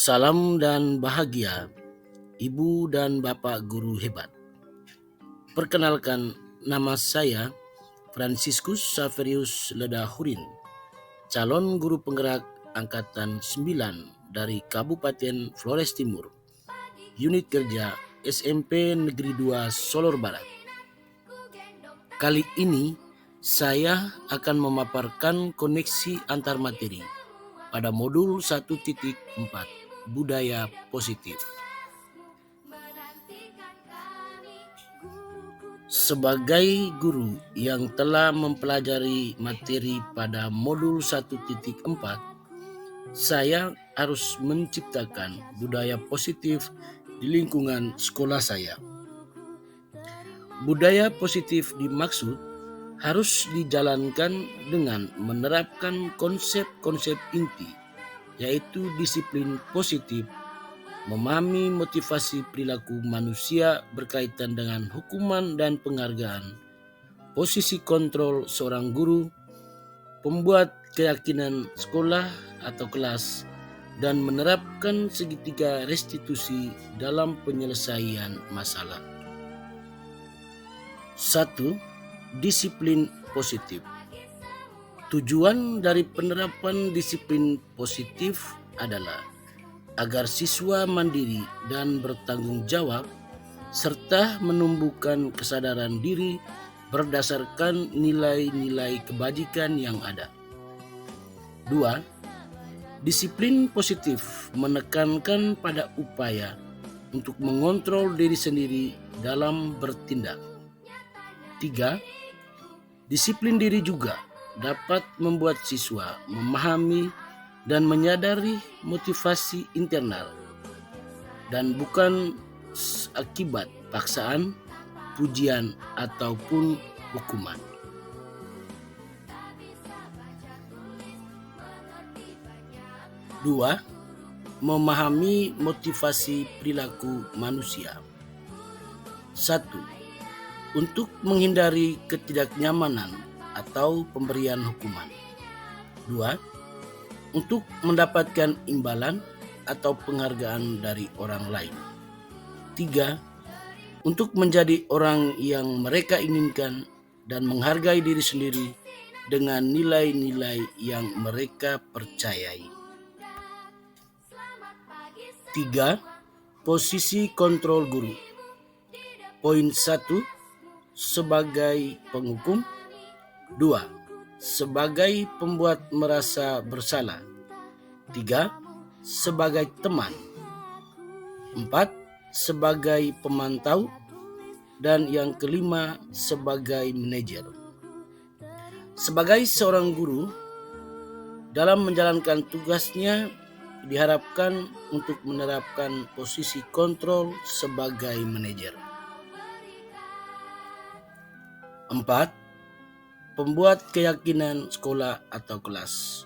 Salam dan bahagia, Ibu dan Bapak guru hebat. Perkenalkan, nama saya Franciscus Saverius Ledahurin, calon guru penggerak Angkatan 9 dari Kabupaten Flores Timur, unit kerja SMP Negeri 2 Solor Barat. Kali ini saya akan memaparkan koneksi antar materi pada modul 1.4 budaya positif. Sebagai guru yang telah mempelajari materi pada modul 1.4, saya harus menciptakan budaya positif di lingkungan sekolah saya. Budaya positif dimaksud harus dijalankan dengan menerapkan konsep-konsep inti, yaitu disiplin positif, memahami motivasi perilaku manusia berkaitan dengan hukuman dan penghargaan, posisi kontrol seorang guru, pembuat keyakinan sekolah atau kelas, dan menerapkan segitiga restitusi dalam penyelesaian masalah. 1. Disiplin positif. Tujuan dari penerapan disiplin positif adalah agar siswa mandiri dan bertanggung jawab serta menumbuhkan kesadaran diri berdasarkan nilai-nilai kebajikan yang ada. 2. Disiplin positif menekankan pada upaya untuk mengontrol diri sendiri dalam bertindak. 3. Disiplin diri juga dapat membuat siswa memahami dan menyadari motivasi internal dan bukan akibat paksaan, pujian, ataupun hukuman. 2. Memahami motivasi perilaku manusia. 1. Untuk menghindari ketidaknyamanan atau pemberian hukuman. 2. Untuk mendapatkan imbalan atau penghargaan dari orang lain. 3. Untuk menjadi orang yang mereka inginkan dan menghargai diri sendiri dengan nilai-nilai yang mereka percayai. 3. Posisi kontrol guru. Poin 1. Sebagai penghukum. 2. Sebagai pembuat merasa bersalah. 3. Sebagai teman. 4. Sebagai pemantau. Dan yang kelima, sebagai manajer. Sebagai seorang guru, dalam menjalankan tugasnya diharapkan untuk menerapkan posisi kontrol sebagai manajer. 4. Pembuat keyakinan sekolah atau kelas.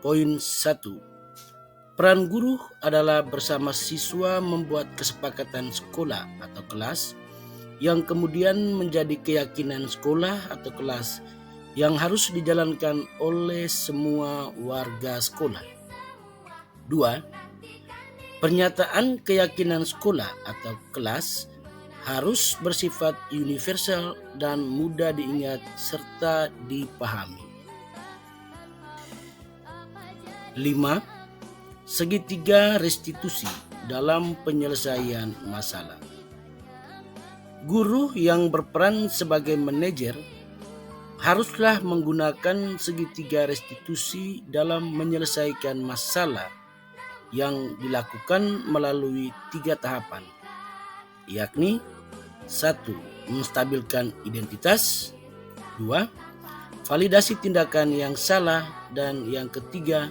Poin 1. Peran guru adalah bersama siswa membuat kesepakatan sekolah atau kelas yang kemudian menjadi keyakinan sekolah atau kelas yang harus dijalankan oleh semua warga sekolah. 2. Pernyataan keyakinan sekolah atau kelas harus bersifat universal dan mudah diingat serta dipahami. 5. Segitiga restitusi dalam penyelesaian masalah. Guru yang berperan sebagai manajer haruslah menggunakan segitiga restitusi dalam menyelesaikan masalah yang dilakukan melalui 3 tahapan, yakni 1. Menstabilkan identitas. 2. Validasi tindakan yang salah. Dan yang ketiga,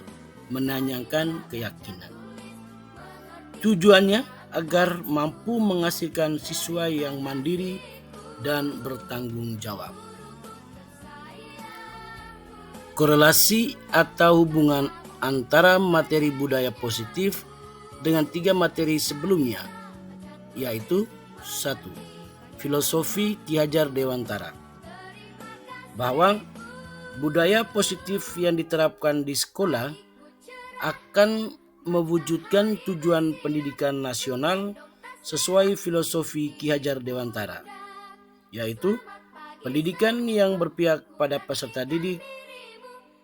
menanyakan keyakinan. Tujuannya agar mampu menghasilkan siswa yang mandiri dan bertanggung jawab. Korelasi atau hubungan antara materi budaya positif dengan 3 materi sebelumnya, yaitu 1. Filosofi Ki Hajar Dewantara, bahwa budaya positif yang diterapkan di sekolah akan mewujudkan tujuan pendidikan nasional sesuai filosofi Ki Hajar Dewantara, yaitu pendidikan yang berpihak pada peserta didik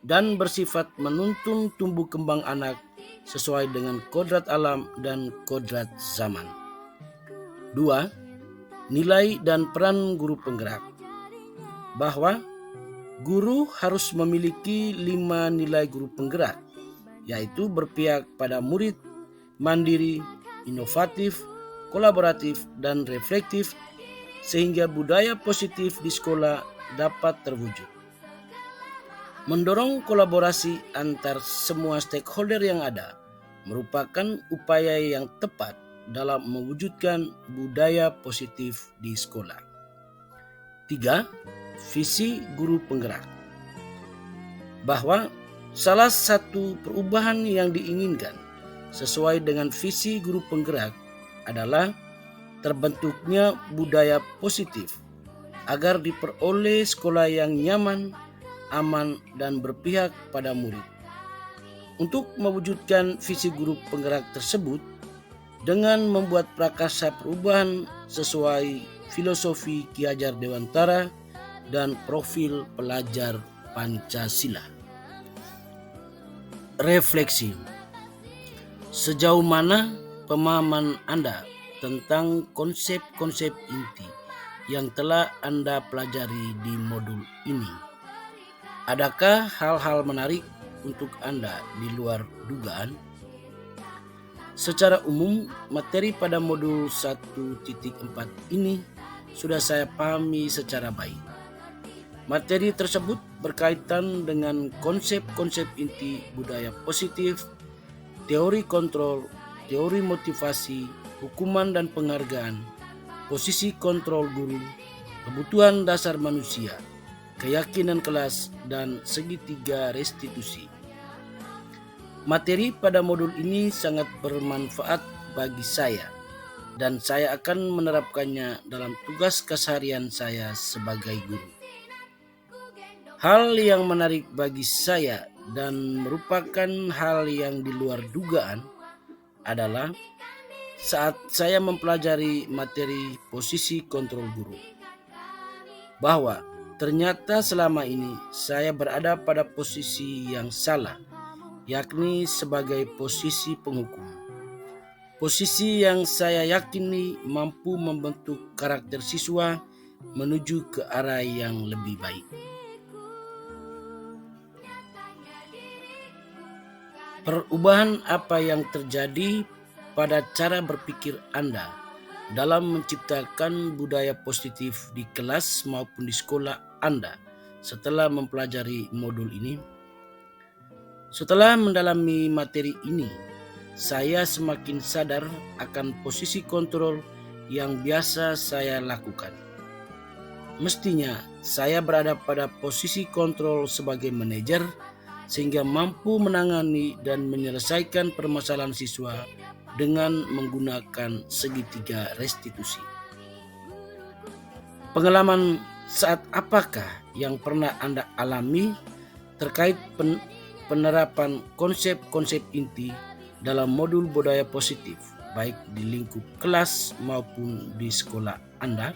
dan bersifat menuntun tumbuh kembang anak sesuai dengan kodrat alam dan kodrat zaman. 2. Nilai dan peran guru penggerak. Bahwa guru harus memiliki 5 nilai guru penggerak, yaitu berpihak pada murid, mandiri, inovatif, kolaboratif, dan reflektif, sehingga budaya positif di sekolah dapat terwujud. Mendorong kolaborasi antar semua stakeholder yang ada merupakan upaya yang tepat dalam mewujudkan budaya positif di sekolah. 3. Visi guru penggerak. Bahwa salah satu perubahan yang diinginkan sesuai dengan visi guru penggerak adalah terbentuknya budaya positif agar diperoleh sekolah yang nyaman, aman, dan berpihak pada murid. Untuk mewujudkan visi guru penggerak tersebut dengan membuat prakarsa perubahan sesuai filosofi Ki Hajar Dewantara dan profil pelajar Pancasila. Refleksi. Sejauh mana pemahaman Anda tentang konsep-konsep inti yang telah Anda pelajari di modul ini? Adakah hal-hal menarik untuk Anda di luar dugaan? Secara umum, materi pada modul 1.4 ini sudah saya pahami secara baik. Materi tersebut berkaitan dengan konsep-konsep inti budaya positif, teori kontrol, teori motivasi, hukuman dan penghargaan, posisi kontrol guru, kebutuhan dasar manusia, keyakinan kelas, dan segitiga restitusi. Materi pada modul ini sangat bermanfaat bagi saya dan saya akan menerapkannya dalam tugas keseharian saya sebagai guru. Hal yang menarik bagi saya dan merupakan hal yang di luar dugaan adalah saat saya mempelajari materi posisi kontrol guru, bahwa ternyata selama ini saya berada pada posisi yang salah, yakni sebagai posisi penghukum. Posisi yang saya yakini mampu membentuk karakter siswa menuju ke arah yang lebih baik. Perubahan apa yang terjadi pada cara berpikir Anda dalam menciptakan budaya positif di kelas maupun di sekolah Anda setelah mempelajari modul ini? Setelah mendalami materi ini, saya semakin sadar akan posisi kontrol yang biasa saya lakukan. Mestinya saya berada pada posisi kontrol sebagai manajer sehingga mampu menangani dan menyelesaikan permasalahan siswa dengan menggunakan segitiga restitusi. Pengalaman saat apakah yang pernah Anda alami terkait penerapan konsep-konsep inti dalam modul budaya positif, baik di lingkup kelas maupun di sekolah Anda?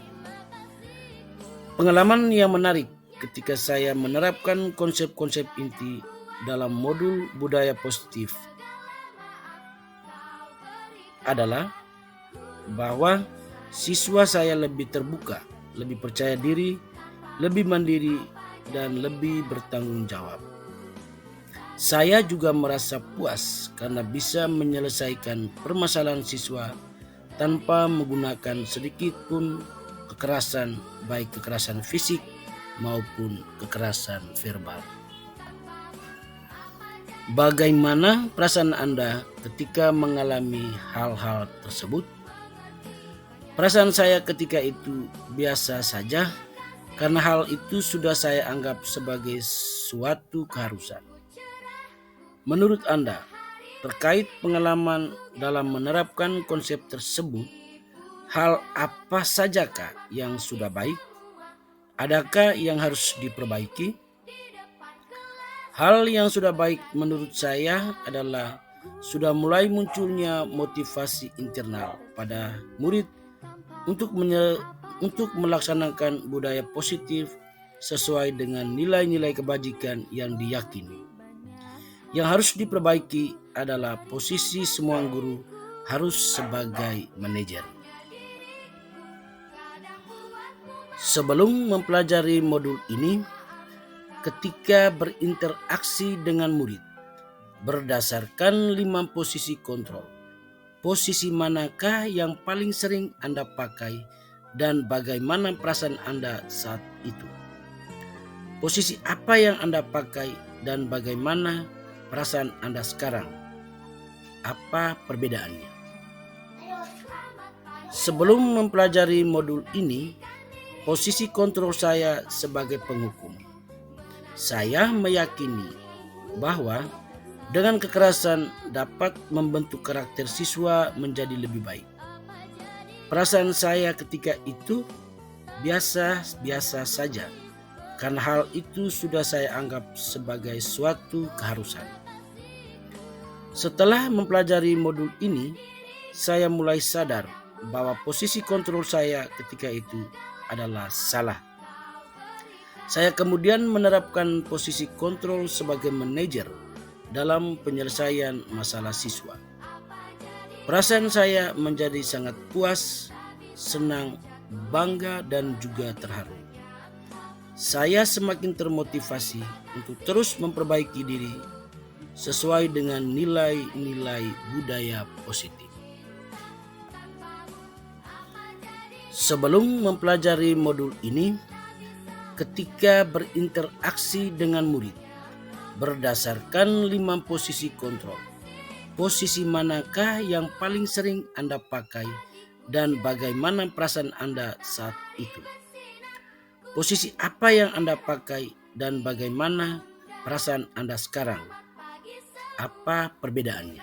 Pengalaman yang menarik ketika saya menerapkan konsep-konsep inti dalam modul budaya positif adalah bahwa siswa saya lebih terbuka, lebih percaya diri, lebih mandiri, dan lebih bertanggung jawab. Saya juga merasa puas karena bisa menyelesaikan permasalahan siswa tanpa menggunakan sedikit pun kekerasan, baik kekerasan fisik maupun kekerasan verbal. Bagaimana perasaan Anda ketika mengalami hal-hal tersebut? Perasaan saya ketika itu biasa saja karena hal itu sudah saya anggap sebagai suatu keharusan. Menurut Anda, terkait pengalaman dalam menerapkan konsep tersebut, hal apa sajakah yang sudah baik? Adakah yang harus diperbaiki? Hal yang sudah baik menurut saya adalah sudah mulai munculnya motivasi internal pada murid untuk melaksanakan budaya positif sesuai dengan nilai-nilai kebajikan yang diyakini. Yang harus diperbaiki adalah posisi semua guru harus sebagai manajer. Sebelum mempelajari modul ini, ketika berinteraksi dengan murid, berdasarkan 5 posisi kontrol, posisi manakah yang paling sering Anda pakai dan bagaimana perasaan Anda saat itu? Posisi apa yang Anda pakai dan bagaimana perasaan Anda sekarang? Apa perbedaannya? Sebelum mempelajari modul ini, posisi kontrol saya sebagai penghukum. Saya meyakini bahwa dengan kekerasan dapat membentuk karakter siswa menjadi lebih baik. Perasaan saya ketika itu biasa-biasa saja, karena hal itu sudah saya anggap sebagai suatu keharusan. Setelah mempelajari modul ini, saya mulai sadar bahwa posisi kontrol saya ketika itu adalah salah. Saya kemudian menerapkan posisi kontrol sebagai manajer dalam penyelesaian masalah siswa. Perasaan saya menjadi sangat puas, senang, bangga, dan juga terharu. Saya semakin termotivasi untuk terus memperbaiki diri sesuai dengan nilai-nilai budaya positif. Sebelum mempelajari modul ini, ketika berinteraksi dengan murid, berdasarkan 5 posisi kontrol, posisi manakah yang paling sering Anda pakai dan bagaimana perasaan Anda saat itu? Posisi apa yang Anda pakai dan bagaimana perasaan Anda sekarang? Apa perbedaannya?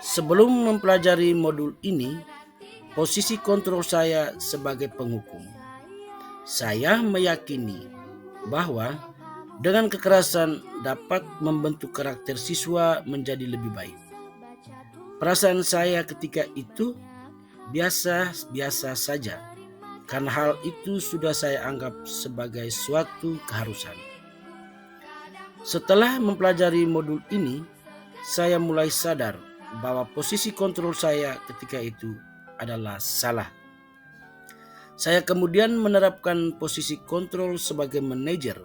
Sebelum mempelajari modul ini, posisi kontrol saya sebagai penghukum. Saya meyakini bahwa dengan kekerasan dapat membentuk karakter siswa menjadi lebih baik. Perasaan saya ketika itu biasa-biasa saja, karena hal itu sudah saya anggap sebagai suatu keharusan. Setelah mempelajari modul ini, saya mulai sadar bahwa posisi kontrol saya ketika itu adalah salah. Saya kemudian menerapkan posisi kontrol sebagai manajer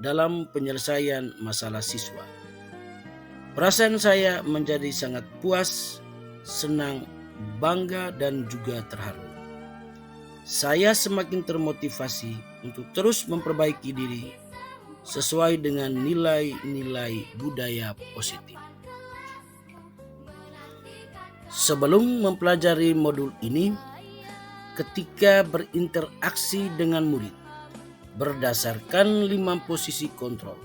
dalam penyelesaian masalah siswa. Perasaan saya menjadi sangat puas, senang, bangga, dan juga terharu. Saya semakin termotivasi untuk terus memperbaiki diri sesuai dengan nilai-nilai budaya positif. Sebelum mempelajari modul ini, ketika berinteraksi dengan murid, berdasarkan 5 posisi kontrol,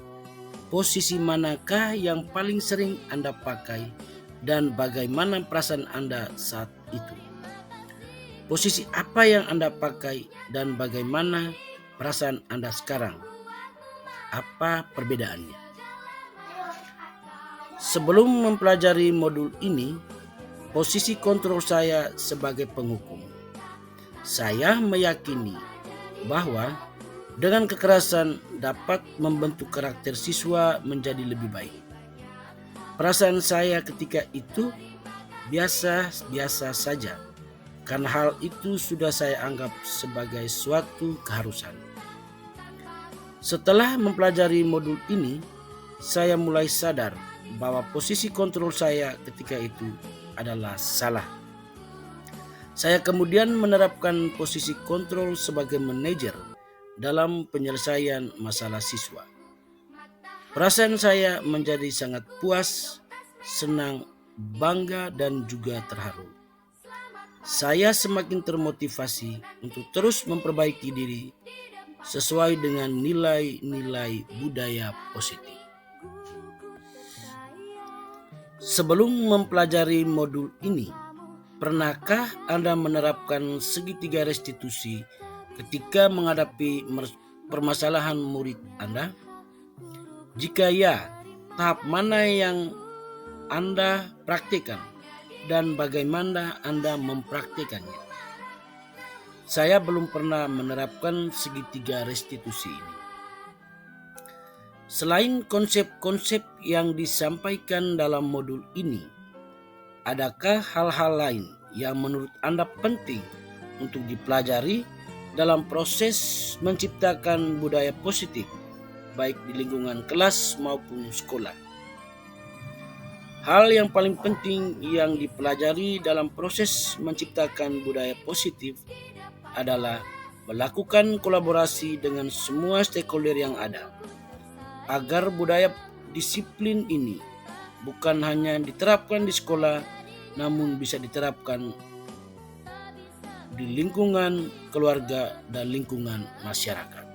posisi manakah yang paling sering Anda pakai dan bagaimana perasaan Anda saat itu? Posisi apa yang Anda pakai dan bagaimana perasaan Anda sekarang? Apa perbedaannya? Sebelum mempelajari modul ini, posisi kontrol saya sebagai penghukum. Saya meyakini bahwa dengan kekerasan dapat membentuk karakter siswa menjadi lebih baik. Perasaan saya ketika itu biasa-biasa saja, karena hal itu sudah saya anggap sebagai suatu keharusan. Setelah mempelajari modul ini, saya mulai sadar bahwa posisi kontrol saya ketika itu adalah salah. Saya kemudian menerapkan posisi kontrol sebagai manajer dalam penyelesaian masalah siswa. Perasaan saya menjadi sangat puas, senang, bangga, dan juga terharu. Saya semakin termotivasi untuk terus memperbaiki diri sesuai dengan nilai-nilai budaya positif. Sebelum mempelajari modul ini, pernahkah Anda menerapkan segitiga restitusi ketika menghadapi permasalahan murid Anda? Jika ya, tahap mana yang Anda praktikkan dan bagaimana Anda mempraktikannya. Saya belum pernah menerapkan segitiga restitusi ini. Selain konsep-konsep yang disampaikan dalam modul ini, adakah hal-hal lain yang menurut Anda penting untuk dipelajari dalam proses menciptakan budaya positif, baik di lingkungan kelas maupun sekolah? Hal yang paling penting yang dipelajari dalam proses menciptakan budaya positif adalah melakukan kolaborasi dengan semua stakeholder yang ada, agar budaya disiplin ini bukan hanya diterapkan di sekolah, namun bisa diterapkan di lingkungan keluarga dan lingkungan masyarakat.